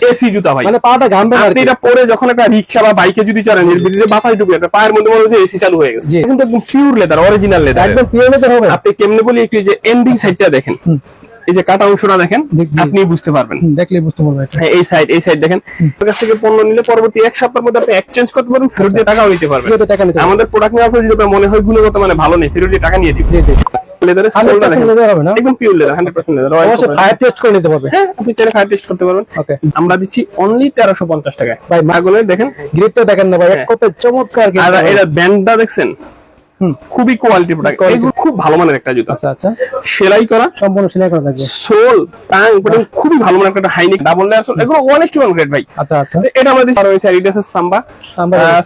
AC জুতা ভাই, মানে পাটা ঘামবে না। আপনি এটা পরে যখন একটা রিকশা বা বাইকে যদি চড়েন, এর ভিতরে বাতাস ঢুকে একটা পায়ের মধ্যে মনে হচ্ছে এসি চালু হয়ে গেছে। কিন্তু একদম পিওর লেদার, অরিজিনাল লেদার, একদম পিওর লেদার হবে। আপনি কেমনে বলি একটু যে এন্ডিং সাইডটা দেখেন, এই যে কাটা অংশটা দেখেন, আপনি বুঝতে পারবেন, দেখলে বুঝতে পারবেন। হ্যাঁ এই সাইড দেখেন। আপনার কাছ থেকে পণ্য নিলে পরবর্তী এক সপ্তাহের মধ্যে আপনি এক্সচেঞ্জ করতে পারবেন, ফেরত দিয়ে টাকাও নিতে পারবেন। আমাদের প্রোডাক্ট নেওয়ার পর যদি আপনার মনে হয় গুণগত মানে ভালো নেই, ফেরত দিয়ে টাকা নিয়ে দিবেন। জি জি, লেদারের সোলটা দেখেন, লেদার হবে না, একদম পিওর লেদার, 100% লেদার। অবশ্যই ফায়ার টেস্ট করে নিতে হবে। হ্যাঁ, আপনি চাইলে ফায়ার টেস্ট করতে পারবেন। ওকে, আমরা দিচ্ছি অনলি 1350 টাকায় ভাই। মাগুলো দেখেন, গ্রিপটা দেখেন না ভাই, এক কথায় চমৎকার। আর এর ব্যান্ডটা দেখছেন, খুবই কোয়ালিটি প্রোডাক্ট, এগুলো খুব ভালো মানের একটা জুতা। আচ্ছা আচ্ছা, সেলাই করা, সম্পূর্ণ সেলাই করা থাকবে। সোল টাং পুরো খুবই ভালো মানের একটা হাইনিক ডাবল লেয়ার সোল, এগুলো 1:1 গ্রেড ভাই। আচ্ছা আচ্ছা, এটা আমাদের দিচ্ছি রয়েছে অ্যাডিডাসের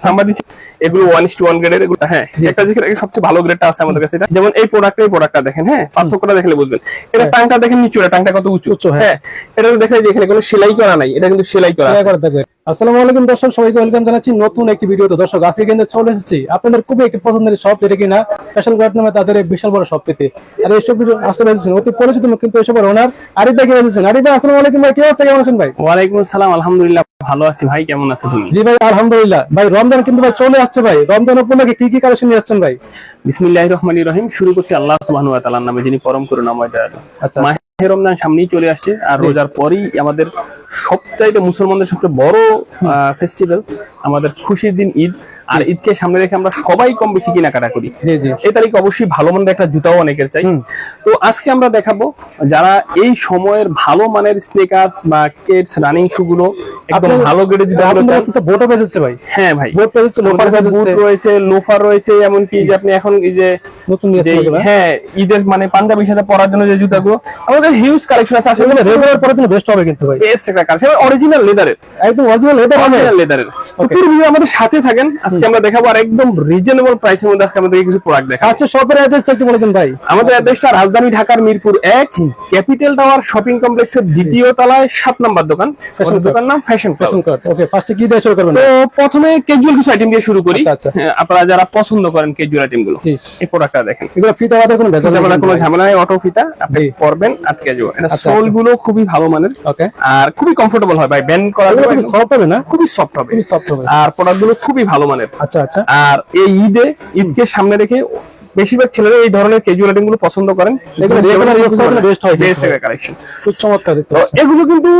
সাম্বা দিচ্ছি, এগুলো 1:1 গ্রেডের। এগুলো হ্যাঁ, একটা যেটা সবচেয়ে ভালো গ্রেডটা আছে আমাদের কাছে, এটা যেমন এই প্রোডাক্টটা দেখেন, হ্যাঁ পার্থক্যটা দেখলে বুঝবেন। এটা টাংটা দেখেন নিচুরা, টাংটা কত উঁচু, হ্যাঁ এটা দেখেন যে এখানে কোনো সেলাই করা নাই, এটা কিন্তু সেলাই করা আছে। আসসালামু আলাইকুম দর্শক, সবাইকে ওয়েলকাম জানাচ্ছি নতুন একটি ভিডিওতে। দর্শক আজকে কিন্তু চলে এসেছি আপনাদের খুবই একটি পছন্দের শপ, যেটা কিনা ফ্যাশন গার্ড নামে তাদের বিশাল বড় শপ পেতে। আর এই শপটি আসলে এসেছেন অতি পরিচিত কিন্তু এই শপের ওনার আরিফ ভাই এসেছেন। আরিফ ভাই আসসালামু আলাইকুম ভাই, কি অবস্থা, কেমন আছেন ভাই? ওয়ালাইকুম আসসালাম, আলহামদুলিল্লাহ ভালো আছি ভাই, কেমন আছো তুমি? জি ভাই আলহামদুলিল্লাহ। ভাই রমজান কিন্তু ভাই চলে আসছে ভাই, রমজান উপলক্ষে কি কি কালেকশন নিয়ে আসছেন ভাই? বিসমিল্লাহির রহমানির রহিম, শুরু করছি আল্লাহ সুবহানাহু ওয়া তাআলার নামে, যিনি পরম করুণাময় দয়ালু। আচ্ছা, রমজান সামনেই চলে আসছে, আর রোজার পরেই আমাদের সবচাইতে মুসলমানদের সবচেয়ে বড় ফেস্টিভ্যাল, আমাদের খুশির দিন ঈদ। আর ঈদকে সামনে রেখে আমরা সবাই কম বেশি কেনাকাটা করি। জি জি, এই তারিখে অবশ্যই ভালো মানের একটা জুতাও অনেকের চাই। তো আজকে আমরা দেখাবো যারা এই সময়ের ভালো মানের স্নেকার্স বা কিডস রানিং শু গুলো একদম ভালো গ্রেডের জুতাগুলো চান। তো বোটও বেজেছে ভাই। হ্যাঁ ভাই, বোট বেজেছে, লোফার বেজেছে, বুট রয়েছে, লোফার রয়েছে, এমন কি যে আপনি এখন এই যে নতুন নিয়ে আসছেন, হ্যাঁ ঈদের মানে পাঞ্জাবির সাথে পরার জন্য যে জুতাগুলো, আমাদের হিউজ কালেকশন আছে। আসলে রেগুলার পরার জন্য বেস্ট হবে কিন্তু ভাই, বেস্ট একটা কালেকশন, অরিজিনাল লেদারের, একদম অরিজিনাল লেদারের। পুরো ভিডিও আমাদের সাথে থাকেন, আজকে আমরা দেখাবো আর একদম রিজনেবল প্রাইসের মধ্যে আজকে আমাদের কিছু প্রোডাক্ট দেখাবো। আচ্ছা, শপের অ্যাড্রেসটা একটু বলে দিন ভাই। আমাদের অ্যাড্রেসটা রাজধানী ঢাকার মিরপুর 1 ক্যাপিটাল টাওয়ার শপিং কমপ্লেক্সের দ্বিতীয় তলায় 7 নম্বর দোকান। দোকান নাম ফ্যাশন কার্ড। ওকে, ফার্স্টে কি দিয়ে শুরু করবেন? তো প্রথমে ক্যাজুয়াল কিছু আইটেম দিয়ে শুরু করি। আচ্ছা, আপনারা যারা পছন্দ করেন ক্যাজুয়াল আইটেম গুলো, এই প্রোডাক্টটা দেখেন, এগুলো ফিতা বাদে কোনো ভেজাল নেই, কোনো ঝামেলা নেই, অটো ফিতা আপনি পরবেন আর ক্যাজুয়াল। এটা সোল গুলো খুবই ভালো মানের, ওকে, আর খুবই কমফোর্টেবল হয় ভাই, ব্যান্ড করা যাবে, খুবই সফট হবে না? খুবই সফট হবে, আর প্রোডাক্ট গুলো খুবই ভালো মানের। আচ্ছা আচ্ছা, আর এই ঈদকে সামনে রেখে বেশিরভাগ ছেলেরা এই ধরনের ক্যাজুয়াল আইটেম গুলো পছন্দ করেন, এগুলো রেগুলার ইউজ করলে বেস্ট হয়, বেস্ট একটা কালেকশন, খুব চমৎকার দেখতে। তো এগুলো কিন্তু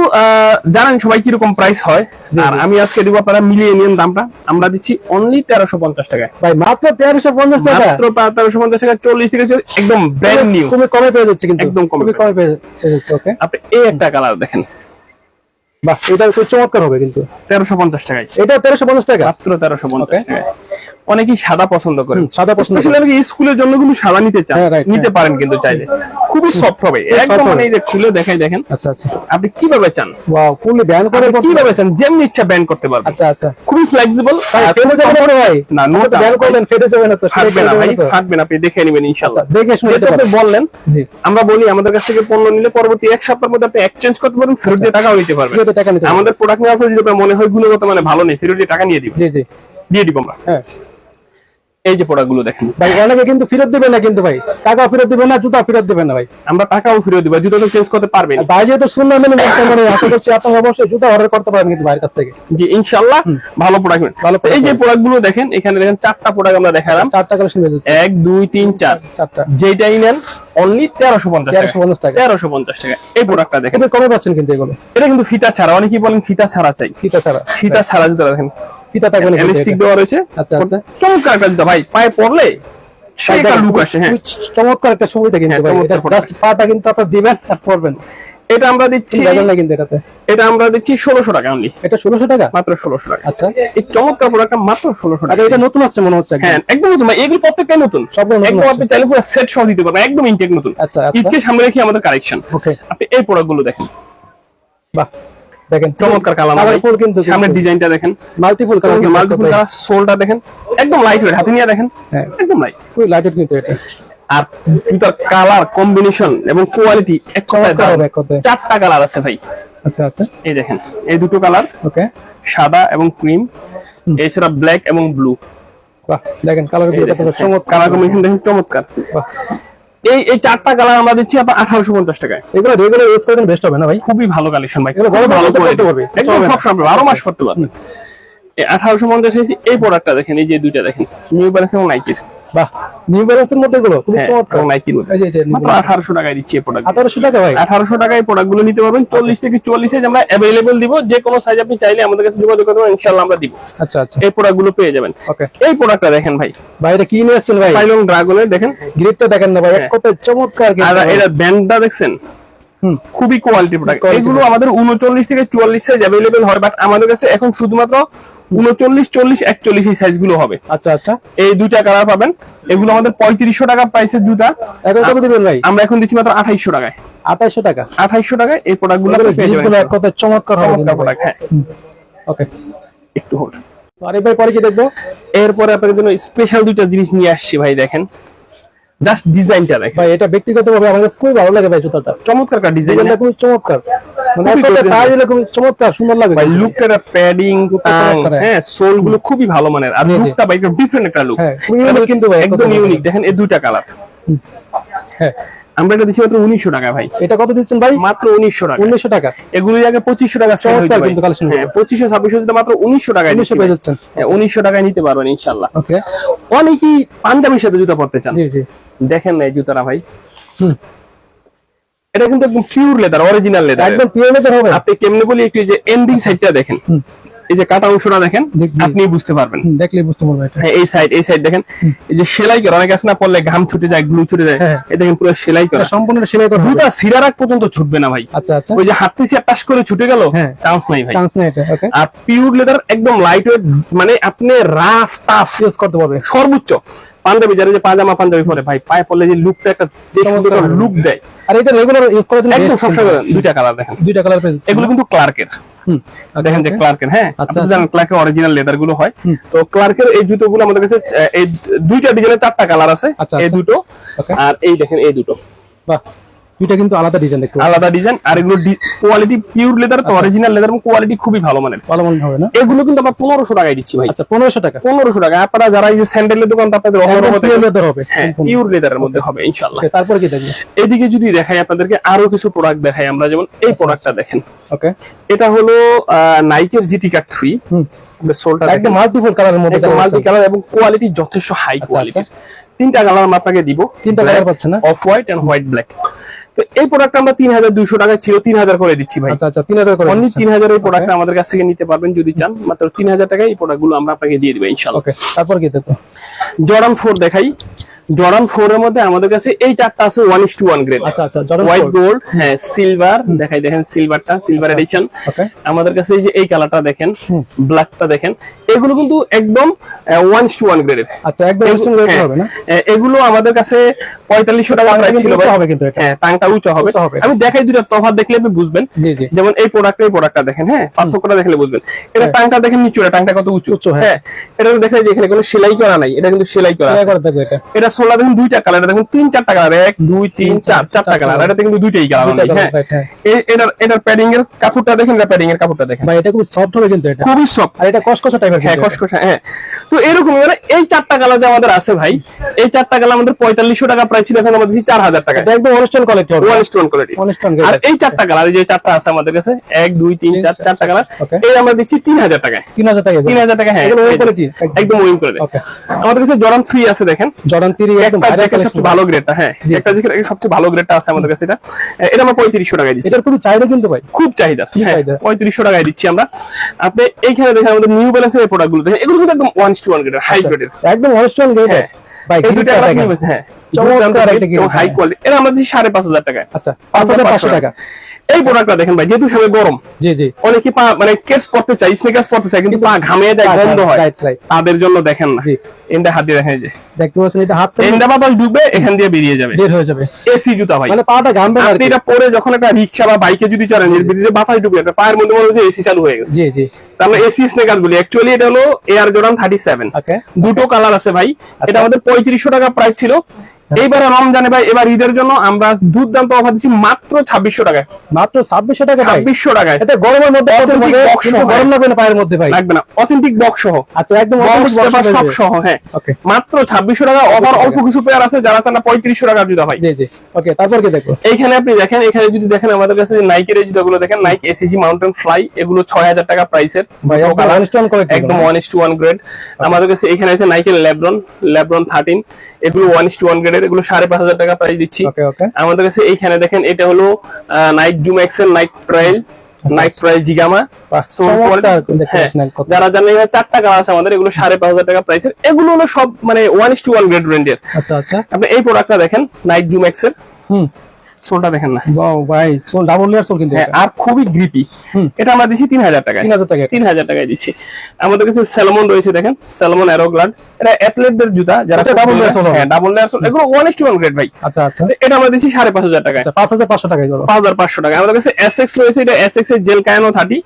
জানেন সবাই কি রকম প্রাইস হয়, আর আমি আজকে দিব আপনারা মিলিয়ে নিন দামটা। আমরা দিচ্ছি অনলি 1350 টাকায় ভাই, মাত্র 1350 টাকা, মাত্র 1350 টাকা, 40 থেকে একদম ব্র্যান্ড নিউ, খুবই কমে পেয়ে যাচ্ছে, কিন্তু একদম কমে পেয়ে যাচ্ছে। ওকে, আপনি এই একটা কালার দেখেন, বাহ, এটা খুব চমৎকার হবে কিন্তু 1350 টাকায়, এটা 1350 টাকা, মাত্র 1350 টাকায়। অনেকেই সাদা পছন্দ করেন, সাদা পছন্দ স্পেশালি অনেকে স্কুলের জন্য কিন্তু সাদা নিতে চান, নিতে পারেন কিন্তু চাইলে, খুবই সফট হবে একদম, মানে এই যে খুলে দেখাই দেখেন। আচ্ছা আচ্ছা, আপনি কিভাবে চান, ওয়াও, ফুললি ব্যান্ড করে কিভাবে চান, যেমনি ইচ্ছা ব্যান্ড করতে পারবেন। আচ্ছা আচ্ছা, খুবই ফ্লেক্সিবল, ফেটে যাবে না ভাই? না, নো ব্যান্ড করবেন ফেটে যাবে না তো? ফাটবে না ভাই, ফাটবে না, আপনি দেখে নেবেন ইনশাআল্লাহ, দেখে শুনে নিতে আপনি পারবেন। বললেন জি, আমরা বলি আমাদের কাছ থেকে পণ্য নিলে পরবর্তী এক সপ্তাহের মধ্যে আপনি এক্সচেঞ্জ করতে পারবেন, ফেরত দিয়ে টাকাও নিতে পারবেন। আমাদের প্রোডাক্ট নেওয়ার পর যদি আপনার মনে হয় গুণগত মানে ভালো নেই, ফেরত দিয়ে টাকা নিয়ে দিব। জি জি, দিয়ে দিব আমরা। হ্যাঁ, এই যে প্রোডাক্ট গুলো দেখেন ভাই, অনেকে কিন্তু ফেরত দিবে না, কিন্তু ভাই টাকাও ফেরত দিবে না, জুতা ফেরত দিবে না ভাই, আমরা টাকাও ফেরত দিব, জুতো তো চেঞ্জ করতে পারবেন। ভাই যেহেতু শুনলাম মানে আশা করছি আপনারা অবশ্যই জুতা অর্ডার করতে পারবেন কিন্তু ভাইয়ের কাছ থেকে। জি ইনশাআল্লাহ, ভালো প্রোডাক্ট। এই যে প্রোডাক্ট গুলো দেখেন, এখানে দেখেন 4টা প্রোডাক্ট আমরা দেখালাম, 4টা কালেকশন হয়ে যাচ্ছে, 1 2 3 4টা, যেটাই নেন অনলি 1350 টাকা। 1350 টাকা এই প্রোডাক্টটা দেখেন, এটা কমে পাচ্ছেন কিন্তু এগুলো। এটা কিন্তু ফিতা ছাড়া, অনেকেই বলেন ফিতা ছাড়া চাই, ফিতা ছাড়া জুতা দেখেন, ফিতা থাকবে না, এলাস্টিক দেওয়া রয়েছে। আচ্ছা আচ্ছা, চমৎকার একটা জুতা ভাই, পায়ে পরলে সেটা লুক আসে। হ্যাঁ, চমৎকার একটা সুবিধা কিন্তু ভাই, এটা জাস্ট পাটা কিন্তু আপনারা দিবেন আর পরবেন। এটা আমরা দিচ্ছি, এটা আমরা দিচ্ছি 1600 টাকা অনলি। এটা 1600 টাকা, মাত্র 1600 টাকা। আচ্ছা, এই চমৎকার প্রোডাক্টটা মাত্র 1600 টাকা। এটা নতুন আসছে মনে হচ্ছে। হ্যাঁ, একদম নতুন ভাই, এগুলো প্রত্যেকটাই নতুন, একদম আপনি চাইলে পুরো সেট সহ দিতে পারবেন, একদম ইনটেক নতুন। আচ্ছা, ঈদকে সামনে রেখে আমাদের কালেকশন। ওকে, আপনি এই প্রোডাক্ট গুলো দেখেন, বাহ, দেখেন চমৎকার কালার, কিন্তু সামনের ডিজাইনটা দেখেন, মাল্টিপল কালার, সোলটা দেখেন একদম লাইট ওয়েট, হাতে নিয়ে দেখেন একদম লাইট, খুবই লাইট ওয়েট কিন্তু এটা। আর জুতার কালার কম্বিনেশন এবং কোয়ালিটি এক কথায় 4টা কালার আছে ভাই। আচ্ছা আচ্ছা, এই দেখেন এই দুটো কালার, ওকে, সাদা এবং ক্রিম, এছাড়া ব্ল্যাক এবং ব্লু। বাহ, দেখেন কালার গুলো কত চমৎকার, কালার কম্বিনেশন দেখেন চমৎকার। বাহ, এই চারটা কালার আমরা দিচ্ছি আপনার 1850 টাকায়। এগুলো রেগুলার ইউজ করার জন্য বেস্ট হবে না ভাই? খুবই ভালো কালেকশন ভাই, এগুলো গরম ভালো করতে কোয়ালিটি পারবে, একদম সব সময় 12 মাস পড়তে পারবেন। এই 1850 এসেছি। এই প্রোডাক্টটা দেখেন, এই যে দুইটা দেখেন, নিউ ব্যালেন্স এবং নাইকির। বাহ, নিউ ব্যালেন্সের মধ্যে এগুলো খুব চমৎকার। এবং নাইকির মধ্যে এই যে এটা মাত্র 1800 টাকায় দিচ্ছি এই প্রোডাক্ট। 1800 টাকা ভাই? 1800 টাকায় প্রোডাক্ট গুলো নিতে পারবেন। 40 থেকে 44 সাইজ আমরা अवेलेबल দিব। যে কোনো সাইজ আপনি চাইলে আমাদের কাছে যোগাযোগ করতে পারেন, ইনশাআল্লাহ আমরা দিব। আচ্ছা আচ্ছা, এই প্রোডাক্ট গুলো পেয়ে যাবেন। ওকে। এই প্রোডাক্টটা দেখেন ভাই, ভাই এটা কি নিয়ে আসছেন ভাই? পাইলন ড্রাগনের দেখেন, গ্রিপটা দেখেন না ভাই, এক কথায় চমৎকার। আর এটা ব্যান্ডটা দেখছেন, খুবই কোয়ালিটি প্রোডাক্ট। এগুলো আমাদের 39 থেকে 44 সাইজ अवेलेबल হয়, বাট আমাদের কাছে এখন শুধুমাত্র 39, 40, 41 এই সাইজ গুলো হবে। আচ্ছা আচ্ছা, এই দুইটা কালার পাবেন। এগুলো আমাদের 3500 টাকা প্রাইসের জুতা। এখন কত দিবেন ভাই? আমরা এখন দিচ্ছি মাত্র 2800 টাকায়। 2800 টাকা? 2800 টাকায় এই প্রোডাক্ট গুলো পেয়ে যাবেন। এগুলো এক কথায় চমৎকার হবে প্রোডাক্ট। হ্যাঁ, ওকে। একটু হোল্ড। আরে ভাই পরে কি দেখবো? এরপরে আপনাদের জন্য স্পেশাল দুইটা জিনিস নিয়ে আসছি ভাই, দেখেন জাস্ট ডিজাইনটা দেখেন ভাই। এটা ব্যক্তিগতভাবে আমার কাছে খুবই ভালো লাগে ভাই, জুতাটা চমৎকার একটা ডিজাইন, ডিজাইনটা খুব চমৎকার, মানে খুবই এক কথায় good পায়ে দিলে খুব চমৎকার সুন্দর লাগে ভাই। লুকটা, প্যাডিং, চমৎকার। হ্যাঁ, সোল গুলো খুবই ভালো মানের, আর জি, জি। লুকটা ভাই ডিফারেন্ট একটা লুক। হ্যাঁ, খুবই unique কিন্তু ভাই, একদম একদম ইউনিক। দেখেন এই দুইটা কালার, হ্যাঁ। আমরা এটা দিচ্ছি মাত্র 1900 টাকা ভাই। এটা কত দিচ্ছেন ভাই? মাত্র 1900 টাকা। 1900 টাকা? এগুলো আগে 2500 টাকা সেল হইতো চমৎকার ভাই। কিন্তু collection হ্যাঁ, 2500, 2600 দিতে মাত্র 1900 টাকায় 1900 দিচ্ছি পেয়ে ভাই। যাচ্ছেন। হ্যাঁ, 1900 টাকায় নিতে পারবেন ইনশাআল্লাহ। ওকে। অনেকেই পাঞ্জাবির সাথে জুতা পরতে চান। জি জি। দেখেন না এই জুতাটা ভাই, হুম। এটা কিন্তু একদম পিওর লেদার, অরিজিনাল লেদার। একদম পিওর লেদার হবে? আপনি কেমনে বলি, একটু এই যে এন্ডিং সাইডটা দেখেন, এই যে কাটা অংশটা দেখেন, দেখছি। আপনি বুঝতে পারবেন। দেখলেই বুঝতে পারবেন এটা। হ্যাঁ, এই সাইড দেখেন, এই যে সেলাই করা, অনেক আছে না পরলে ঘাম ছুটে যায়, গ্লু ছুটে যায়, হ্যাঁ। এই দেখেন পুরো সেলাই করা। এটা সম্পূর্ণ সেলাই করা হবে? জুতা সিরার আগ পর্যন্ত ছুটবে না ভাই। আচ্ছা আচ্ছা, ওই যে হাত থেকে টাচ করে ছুটে গেল, হ্যাঁ। চান্স নাই ভাই। চান্স নেই এটা। ওকে। আর পিওর লেদার, একদম লাইট ওয়েট, মানে আপনি রাফ টাফ ইউজ করতে পারবে সর্বোচ্চ। পাঞ্জাবি, যারা যে পাজামা পাঞ্জাবি পরে ভাই, পায়ে পরলে যে লুকটা, একটা যে সুন্দর লুক দেয়, আর এটা রেগুলার ইউজ করার জন্য একদম best সবসময়। কিন্তু। দুইটা কালার দেখেন, দুইটা কালার পেয়ে যাচ্ছেন। এগুলো কিন্তু ক্লার্কের। দেখেন যে ক্লার্কের, হ্যাঁ, আচ্ছা, আপনি জানেন ক্লার্কের অরিজিনাল লেদার গুলো হয়। তো ক্লার্কের এই জুতোগুলো আমাদের কাছে এই দুইটা ডিজাইনের 4টা কালার আছে। আচ্ছা, এই আচ্ছা। দুটো, ওকে। আর এই দেখেন এই দুটো বাহ, দুইটা কিন্তু আলাদা ডিজাইন দেখতে আলাদা ডিজাইন। আর এগুলো কোয়ালিটি পিওর লেদার, তো অরিজিনাল লেদার, এবং কোয়ালিটি খুবই ভালো মানের। ভালো মনে হবে না? এগুলো কিন্তু আমরা 1500 টাকায় দিচ্ছি ভাই। আচ্ছা, 1500 টাকা? 1500 টাকা। আপনারা যারা এই যে স্যান্ডেলের দোকান, আপনাদের পিওর লেদার হবে? হ্যাঁ, পিওর লেদারের মধ্যে হবে ইনশাআল্লাহ। ওকে, তারপরে কি দেখবো? এদিকে যদি দেখাই আপনাদেরকে আরো কিছু প্রোডাক্ট দেখাই আমরা, যেমন এই প্রোডাক্টটা দেখেন। ওকে। এটা হলো নাইকের জিটি কাট 3। সোলটা একদম মাল্টিপল কালারের মধ্যে মাল্টি কালার, এবং কোয়ালিটি যথেষ্ট হাই কোয়ালিটি। 3টা কালার আমরা আপনাকে দিব। 3টা কালার পাচ্ছেন না? Off white and white black. তো এই প্রোডাক্ট আমরা 3200 টাকা ছিল, 3000 করে দিচ্ছি ভাই। আচ্ছা আচ্ছা, 3000 করে অনলি দিচ্ছেন। 3000 এই প্রোডাক্ট আমাদের কাছ থেকে নিতে পারবেন যদি চান। মাত্র 3000 টাকায় এই প্রোডাক্টগুলো আমরা আপনাকে দিয়ে দিব ইনশাআল্লাহ। ওকে, তারপর কি দেখবো? জর্ডান 4 দেখাই। জর্ডান 4 এর মধ্যে আমাদের কাছে এই চারটা আছে 1:1 গ্রেড। আচ্ছা আচ্ছা, জর্ডান হোয়াইট 4। গোল্ড, হ্যাঁ, সিলভার দেখাই, দেখেন সিলভারটা, সিলভার এডিশন। ওকে। আমাদের কাছে এই যে এই কালারটা দেখেন, ব্ল্যাকটা দেখেন, এগুলো কিন্তু একদম 1:1 গ্রেডের। আচ্ছা, একদম ওয়েস্টার্ন গ্রেড হবে না? এগুলো আমাদের কাছে 4500 টাকা প্রাইস ছিল ভাই। হবে কিন্তু এটা। হ্যাঁ, টাংটা উঁচু হবে। উঁচু হবে। আমি দেখাই দুটো তফাৎ, দেখলে আপনি বুঝবেন। জি জি। যেমন এই প্রোডাক্টটা দেখেন, হ্যাঁ, পার্থক্যটা দেখলে বুঝবেন। এটা টাংটা দেখেন নিচুটা, টাংটা কত উঁচু। উঁচু, হ্যাঁ। হ্যাঁ, এটা তো দেখা যায় যে এখানে কোনো সেলাই করা নাই, এটা কিন্তু সেলাই করা সেলাই আছে। করে দেবো এটা। এটা সোলা দেখুন দুইটা কালার, দেখুন 3-4টা কালার, 1 2 3 4 চারটা কালার। এটাতে কিন্তু দুইটাই কালার। দুইটা হ্যাঁ, colour, right, হ্যাঁ। এটার প্যাডিং এর কাপড়টা দেখেন, এটা প্যাডিং এর কাপড়টা দেখেন, ভাই এটা খুব সফট হবে কিন্তু এটা। খুবই সফট। আর এটা কসকসা টাইপের। হ্যাঁ, কসকসা। হ্যাঁ, তো এরকম মানে এই 4টা কালার যে আমাদের আছে ভাই, এই 4টা কালার আমাদের 4500 টাকা প্রাইস ছিল, এখন আমাদের 4000 টাকা। এটা একদম ওয়েস্টার্ন কোয়ালিটি হবে। 1:1 কোয়ালিটি। 1:1 আর গ্রেড। এই 4টা কালার, এই যে 4টা আছে আমাদের কাছে, 1 2 3 4 4টা কালার, Okay. এই আমরা দিচ্ছি 3000 টাকায়। 3000 টাকা? 3000 টাকা। হ্যাঁ, এগুলো ওই এই যে, কোয়ালিটি একদম ওই করে। ওকে। আমাদের কাছে জর্ডান 3 আছে দেখেন, জর্ডান 3 একদম একটা ভাইরাল দেখে সবচেয়ে ভালো গ্রেডটা। হ্যাঁ, একটা দেখে সবচেয়ে ভালো গ্রেডটা আছে আমাদের কাছে। এটা আমরা 3500 টাকায় দিচ্ছি। এটার খুবই চাহিদা কিন্তু ভাই, খুব চাহিদা। হ্যাঁ, চাহিদা। 3500 টাকায় দিচ্ছি আমরা। আপনি এইখানে দেখেন আমাদের নিউ ব্যালেন্সের এই প্রোডাক্টগুলো দেখেন, এগুলো কিন্তু একদম 1:1 গ্রেডের, হাই গ্রেডের। একদম ওয়েস্টার্ন গ্রেড। হ্যাঁ, ভাই এই দুইটা গ্রিপটা ক্লাস দেখেন। নিয়ে বসে। হ্যাঁ, চমৎকার একটা গ্রিপ। High quality. এটা আমরা দিচ্ছি 5500 টাকায়। আচ্ছা, 5500 টাকা। এই প্রোডাক্টটা দেখেন ভাই, যেহেতু সবাই গরম, জি জি। অনেকে পা মানে কেস পড়তে চাই, স্নিকার্স পড়তে চাই, কিন্তু পা ঘামে যায়, গন্ধ হয়, রাইট রাইট। তাদের জন্য দেখেন না, জি। এন্ডা হাত দিয়ে দেখেন, এই যে দেখতে পাচ্ছেন এটা হাত থেকে এন্ডা বাতাস ঢুকবে, এখান দিয়ে বেরিয়ে যাবে, বের হয়ে যাবে। এসি জুতা ভাই। মানে পাটা ঘামবে না আর আপনি কি। এটা পরে যখন একটা রিকশা বা বাইকে যদি চড়েন, এর ভিতরে যে বাতাস ঢুকবে, আপনার পায়ের মধ্যে মনে হচ্ছে এসি চালু হয়ে গেছে। জি জি। তাহলে এসি স্নিকার্স গুলি অ্যাকচুয়ালি এটা হলো এয়ার জর্ডান 37। ওকে। দুটো কালার আছে ভাই। এটা আমাদের 3500 টাকা প্রাইস ছিল, এইবারে রমজানে ভাই, এবার ঈদের জন্য আমরা দুর্দান্ত অফার দিচ্ছি মাত্র 2600 টাকায়। মাত্র 2600 টাকা ভাই, 2600 টাকায়। এটা গরমের মধ্যে Authentic box সহ, গরম লাগবে না পায়ের মধ্যে ভাই? লাগবে না, অথেন্টিক বক্স সহ। আচ্ছা, একদম বক্স authentic box পেপার সব হবে। সহ, হ্যাঁ। ওকে, মাত্র 2600 টাকা অফার। অল্প কিছু পেয়ার আছে, যারা চান না 3500 টাকার জুতা ভাই। জি জি, ওকে, তারপর কি দেখো? এইখানে আপনি দেখেন, এখানে যদি দেখেন আমাদের কাছে নাইকের এই জুতাগুলো দেখেন, নাইক এসিজি মাউন্টেন ফ্লাই, এগুলো 6000 টাকা প্রাইসের ভাই একদম 1:1 কোয়ালিটি, একদম 1:1 গ্রেড। আমাদের কাছে এখানে আছে নাইকের লেব্রন 13, এগুলো 1:1 গ্রেডের, এগুলো 5500 টাকা প্রাইস দিচ্ছি। ওকে ওকে, আমাদের কাছে এইখানে দেখেন, এটা হলো নাইক জুম এক্সেল নাইট ট্রাইল জিগামা। যারা জানেন, 4টা কালার আছে আমাদের, এগুলো 5500 টাকা প্রাইসের। এগুলো হলো সব মানে 1:1 গ্রেড রেঞ্জের। আচ্ছা আচ্ছা, আপনি এই প্রোডাক্টটা দেখেন, নাইক জুম এক্সেল, সোলটা দেখেন না, ওয়াও ভাই, সোল ডাবল লেয়ার সোল কিন্তু হ্যাঁ, আর খুবই গ্রিপি। এটা আমরা দিচ্ছি 3000 টাকায়। 3000 টাকা। 3000 টাকায় দিচ্ছি। আমাদের কাছে স্যালমন রয়েছে, দেখেন স্যালমন অ্যারোগ্লাড, এটা অ্যাথলেটদের জুতা, যারা ডাবল লেয়ার সোল, হ্যাঁ ডাবল লেয়ার সোল, এগুলো 1:1 গ্রেড ভাই। আচ্ছা আচ্ছা, এটা আমরা দিচ্ছি 5500 টাকায়। 5500 টাকায় করো, 5500 টাকা। আমাদের কাছে এসএক্স রয়েছে, এটা এসএক্স এর জেল কায়ানো 30,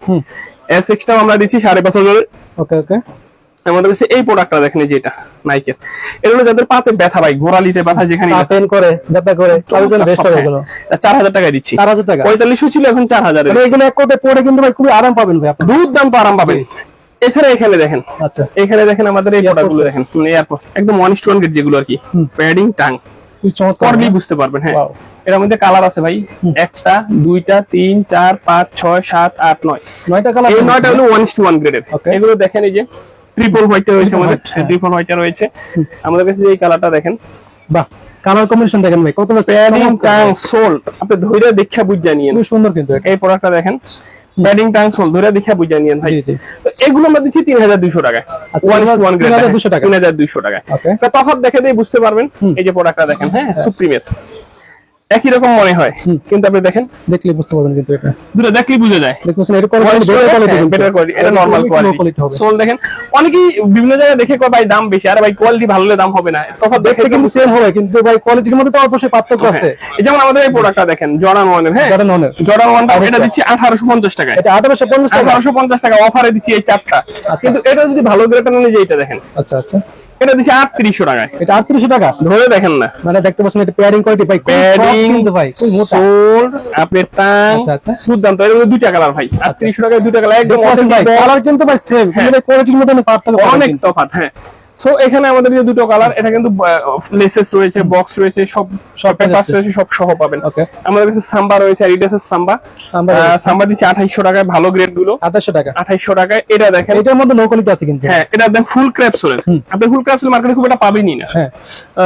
এসএক্সটাও আমরা দিচ্ছি 5500। ওকে ওকে, আমাদের কাছে এই প্রোডাক্টটা দেখেন, যেটা নাইকের, এটা হলো যাদের পাতে ব্যথা ভাই, গোড়ালিতে ব্যথা, যেখানে পেন করে ব্যথা করে, তাদের জন্য বেস্ট হবে এগুলো। 4000 টাকায় দিচ্ছি। 4000 টাকা, 4500 ছিল, এখন 4000 মানে এগুলো এক কোটে পরে কিন্তু ভাই খুবই আরাম পাবেন ভাই আপনি, দুর্দান্ত আরাম পাবেন। এছাড়া এখানে দেখেন, আচ্ছা এখানে দেখেন আমাদের এই প্রোডাক্টগুলো দেখেন, এয়ারফোর্স একদম 1:1 গ্রেড যেগুলো আর কি, প্যাডিং টাং, খুব চমৎকার, পরলেই বুঝতে পারবেন। হ্যাঁ, Wow. এর মধ্যে কালার আছে ভাই, 1টা 2টা 3 4 5 6 7 8 9, 9টা কালার। এই 9টা হলো 1:1 গ্রেডের। Okay. এগুলো দেখেন, এই যে ট্রিপল হোয়াইট রয়েছে আমাদের, হ্যাঁ। ট্রিপল হোয়াইট রয়েছে আমাদের কাছে। এই কালারটা দেখেন, বাহ, কালার কম্বিনেশন দেখেন ভাই, কত প্যাডিং টাং সোল, আপনি ধইরা দেখা বুঝা নিয়েন। খুব সুন্দর কিন্তু এটা। এই প্রোডাক্টটা দেখেন, প্যাডিং টাং সোল, ধইরা দেখা বুঝা নিয়েন ভাই। জি জি, তো এগুলো আমরা দিচ্ছি 3200 টাকায়। আচ্ছা, 1:1 গ্রেড, 3200 টাকা। 3200 টাকায়। ওকে, তো তফাৎ দেখে দিয়ে বুঝতে পারবেন। এই যে প্রোডাক্টটা দেখেন, হ্যাঁ সুপ্রিমের, একই রকম মনে হয়, কিন্তু আপনি দেখেন, দেখলে বুঝতে পারবেন কিন্তু এটা, দুটো দেখলেই বুঝা যায়। দেখুন এটা কোয়ালিটি বেটার কোয়ালিটি, এটা নরমাল কোয়ালিটি। সোল দেখেন, অনেকেই বিভিন্ন জায়গায় দেখে কয় ভাই দাম বেশি, আর ভাই কোয়ালিটি ভালো হলে দাম হবে না, তফাৎ দেখে কিন্তু সেম হবে, কিন্তু ভাই কোয়ালিটির মধ্যে তো অবশ্যই পার্থক্য আছে। যেমন আমাদের এই প্রোডাক্টটা দেখেন, জর্ডান 1 এর, হ্যাঁ জর্ডান 1 এর, জর্ডান 1টা এটা দিচ্ছি 1850 টাকায়। এটা 1850 টাকা, 1850 টাকা অফারে দিচ্ছি এই 4টা। কিন্তু এটা যদি ভালো গ্রেডটা নেন, যে এটা দেখেন, আচ্ছা আচ্ছা, এটা দিচ্ছি 3800 টাকায়। এটা 3800 টাকা, ধরে দেখেন না, মানে দেখতে পাচ্ছেন এটা পেয়ারিং কোয়ালিটি ভাই, প্যাডিং কিন্তু ভাই খুব মোটা। সোল, আপনার টাং, আচ্ছা আচ্ছা, দুর্দান্ত। এর মধ্যে দুইটা কালার ভাই, 3800 টাকায় দুইটা কালার, একদম দেখতে পাচ্ছেন ভাই, কালার কিন্তু ভাই সেম, হ্যাঁ। কিন্তু কোয়ালিটির মধ্যে অনেক পার্থক্য অনেক তফাৎ। হ্যাঁ, সো এখানে আমাদের যে দুটো কালার, এটা কিন্তু লেসেস রয়েছে, বক্স রয়েছে, সব পেপারস রয়েছে, সব সহ পাবেন। ওকে, আমাদের কাছে সাম্বা রয়েছে, অ্যাডিডাসের সাম্বা দিচ্ছে 2800 টাকায়, ভালো গ্রেড গুলো 2800 টাকা। 2800 টাকায়। এটা দেখেন, এটার মধ্যে নো কোয়ালিটি আছে কিন্তু, হ্যাঁ এটা একদম ফুল ক্র্যাপসোলের। আপনি ফুল ক্র্যাপসোল মার্কেটে খুব একটা পাবেনই না, হ্যাঁ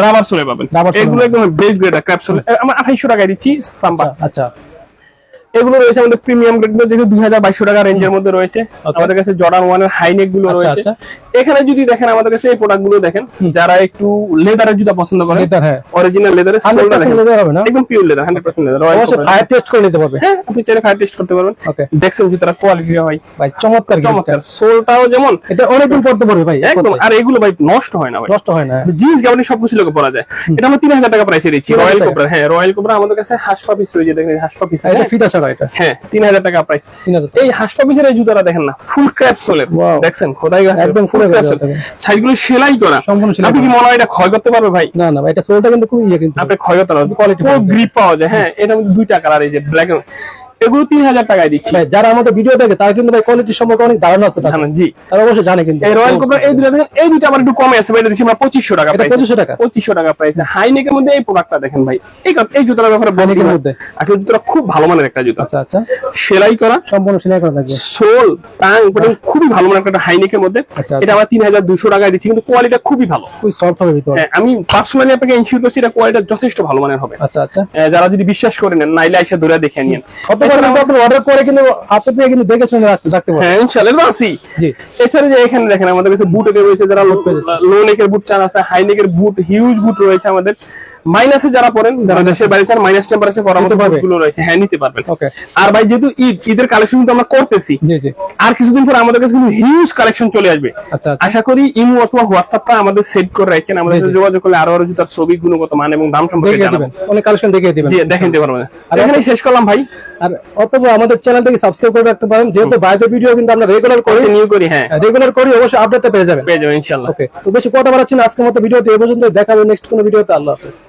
রাবার সোলে পাবেন। Rubber sole এগুলো একদম বেস্ট গ্রেড ক্র্যাপসোল, আমরা 2800 টাকায় দিচ্ছি সাম্বা। আচ্ছা, এগুলো রয়েছে আমাদের প্রিমিয়াম গ্রেড গুলো, যেগুলো 2200 টাকা রেঞ্জের মধ্যে রয়েছে। Okay. আমাদের কাছে জর্ডান 1 এর হাই নেক গুলো আচ্ছা, রয়েছে। আচ্ছা। এখানে যদি দেখেন, আমাদের কাছে এই প্রোডাক্ট গুলো দেখেন, যারা একটু লেদারের জুতা পছন্দ করে, লেদার, হ্যাঁ অরিজিনাল লেদারের সোলটা 100% দেখেন, লেদার হবে না, একদম পিওর লেদার, 100% লেদার। অবশ্যই ফায়ার টেস্ট করে নিতে পারবে। হ্যাঁ, আপনি চাইলে ফায়ার টেস্ট করতে পারবেন। ওকে, দেখছেন জুতার কোয়ালিটি হয় ভাই চমৎকার কিন্তু চমৎকার, সোলটাও যেমন এটা অনেকদিন পড়তে পারবে ভাই, একদম। আর এগুলো ভাই নষ্ট হয় না ভাই, নষ্ট হয় না। জিন্স গাউনি সবকিছু লোকে পরা যায়। এটা আমরা 3000 টাকা প্রাইসে দিচ্ছি। 3000 রয়্যাল টাকা। কোবরা, হ্যাঁ রয়্যাল কোবরা আমাদের কাছে হাসপা পিস রয়েছে, দেখেন হাসপা পিস, এটা ফিতা ছাড়া এটা, হ্যাঁ 3000 টাকা প্রাইস। 3000 টাকা। এই হাসপা পিসের এই জুতাটা দেখেন না, ফুল ক্র্যাপসোলের, Wow. দেখছেন খোদাই একদম ফুল ফুলে ক্র্যাপসোল, গেছে। সাইডগুলো সেলাই করা। সম্পূর্ণ সেলাই আপনি কি করা। মনে হয় এটা ক্ষয় করতে পারবে ভাই? না না ভাই, এটা সোলটা কিন্তু খুব ইয়ে কিন্তু, আপনি ক্ষয় করতে পারবে, Quality পুরো পাবে। গ্রিপ পাওয়া যায়। হ্যাঁ, এটা মধ্যে দুইটা কালার, এই যে ব্ল্যাক, এগুলো 3000 টাকায় দিচ্ছি। ভাই যারা আমাদের ভিডিও দেখে তারা কিন্তু ভাই কোয়ালিটি সম্পর্কে অনেক ধারণা আছে তাদের। জানেন, জি। তারা অবশ্যই জানে কিন্তু। এই রয়্যাল কোবরা এই দুটো দেখেন, এই দুটো আমার একটু কমে আছে ভাই, এটা দিচ্ছি আমরা 2500 টাকা এটা প্রাইসে। 2500 টাকা। 2500 টাকা প্রাইসে। হাই নেকের মধ্যে এই প্রোডাক্টটা দেখেন ভাই, এই জুতার ব্যাপারে High neck এর বলি মধ্যে। আসলে জুতাটা খুব ভালো মানের একটা জুতা, আচ্ছা আচ্ছা, সেলাই করা, সম্পূর্ণ সেলাই করা থাকবে। সোল টাং খুবই ভালো মানের একটা হাই নেকের মধ্যে। আচ্ছা, এটা আমরা 3200 টাকায় দিচ্ছি, কিন্তু কোয়ালিটি খুবই ভালো। খুব সফট হবে ভিতরে। হ্যাঁ, আমি পার্সোনালি আপনাকে ইনশিওর করছি, এটা কোয়ালিটি যথেষ্ট ভালো মানের হবে। আচ্ছা আচ্ছা, যারা যদি বিশ্বাস করে নেন, নাইলে এসে ধরে দেখে নিন। অতবার কিন্তু আপনি অর্ডার করে কিন্তু হাতে পেয়ে কিন্তু দেখে শুনে রাখতে পারবেন। হ্যাঁ ইনশাআল্লাহ আসি। জি, এছাড়া যে এখানে দেখেন, আমাদের কাছে বুট রয়েছে, যারা লো নেকের বুট চান আছে, হাই নেকের বুট, হিউজ বুট রয়েছে আমাদের। মাইনাসে যারা পড়েন, যারা দেশের বাইরে চান, মাইনাস টেম্পারেচার পরামর্শ গুলো রয়েছে, হ্যাঁ নিতে পারবেন। ওকে, আর ভাই যেহেতু ঈদের কালেকশন কিন্তু আমরা করতেছি, জি জি, আর কিছুদিন পর আমাদের কাছে কিন্তু হিউজ কালেকশন চলে আসবে। আচ্ছা আচ্ছা, আশা করি ইমো অথবা হোয়াটসঅ্যাপটা আমাদের সেট করে রাখেন, আমাদের সাথে যোগাযোগ করলে আরো জুতার ছবি, গুণগত মান এবং দাম সম্পর্কে দেখিয়ে জানাবেন। দিবেন, অনেক কালেকশন দেখিয়ে দিবেন। জি, দেখেন দিতে পারবেন। আর এখানেই শেষ করলাম ভাই। আর অথবা আমাদের চ্যানেলটাকে সাবস্ক্রাইব করে রাখতে পারেন, যেহেতু বাইরের ভিডিও কিন্তু আমরা রেগুলার করি, নিউ করি, হ্যাঁ রেগুলার করি, অবশ্যই আপডেটটা পেয়ে যাবেন। পেয়ে যাবেন ইনশাআল্লাহ। ওকে, তো বেশি কথা বাড়াচ্ছি না, আজকের মতো ভিডিওটি এই পর্যন্ত, দেখা হবে নেক্সট কোনো ভিডিওতে। আল্লাহ হাফেজ।